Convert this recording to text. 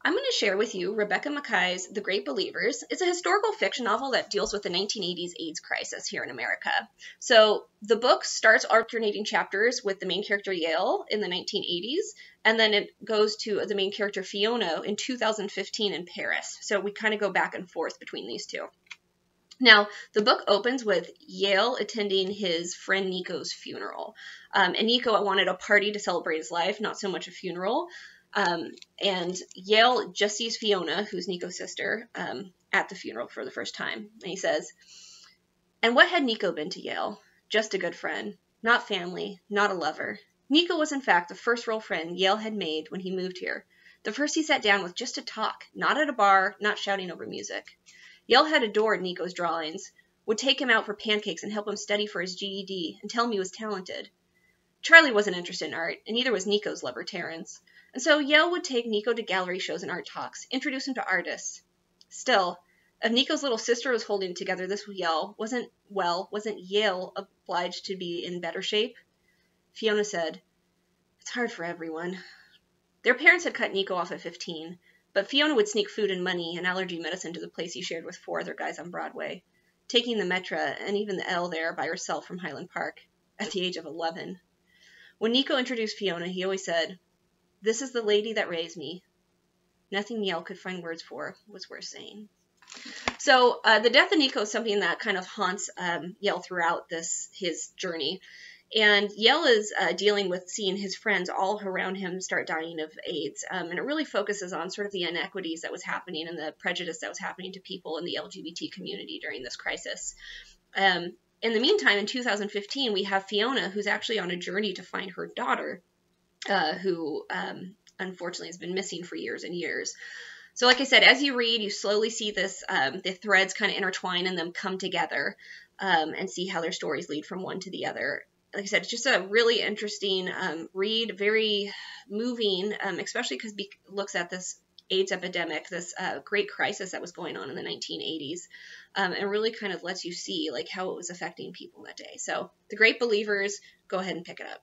I'm going to share with you Rebecca Mackay's The Great Believers. It's a historical fiction novel that deals with the 1980s AIDS crisis here in America. So the book starts alternating chapters with the main character Yale in the 1980s, and then it goes to the main character Fiona in 2015 in Paris. So we kind of go back and forth between these two. Now, the book opens with Yale attending his friend Nico's funeral. And Nico wanted a party to celebrate his life, not so much a funeral. And Yale just sees Fiona, who's Nico's sister, at the funeral for the first time. And he says, "And what had Nico been to Yale? Just a good friend. Not family, not a lover. Nico was in fact the first real friend Yale had made when he moved here. The first he sat down with just to talk, not at a bar, not shouting over music. Yale had adored Nico's drawings, would take him out for pancakes and help him study for his GED and tell him he was talented. Charlie wasn't interested in art, and neither was Nico's lover, Terrence. And so Yale would take Nico to gallery shows and art talks, introduce him to artists. Still, if Nico's little sister was holding together this Yale, wasn't Yale obliged to be in better shape? Fiona said, "It's hard for everyone." Their parents had cut Nico off at 15, but Fiona would sneak food and money and allergy medicine to the place he shared with 4 other guys on Broadway, taking the Metra and even the L there by herself from Highland Park at the age of 11. When Nico introduced Fiona, he always said, "This is the lady that raised me." Nothing Yale could find words for was worth saying. So the death of Nico is something that kind of haunts Yale throughout his journey. And Yale is dealing with seeing his friends all around him start dying of AIDS. And it really focuses on sort of the inequities that was happening and the prejudice that was happening to people in the LGBT community during this crisis. In the meantime, in 2015, we have Fiona, who's actually on a journey to find her daughter, who unfortunately has been missing for years and years. So like I said, as you read, you slowly see the threads kind of intertwine and them come together and see how their stories lead from one to the other. Like I said, it's just a really interesting read, very moving, especially because it looks at this AIDS epidemic, this great crisis that was going on in the 1980s, and really kind of lets you see like how it was affecting people that day. So The Great Believers, go ahead and pick it up.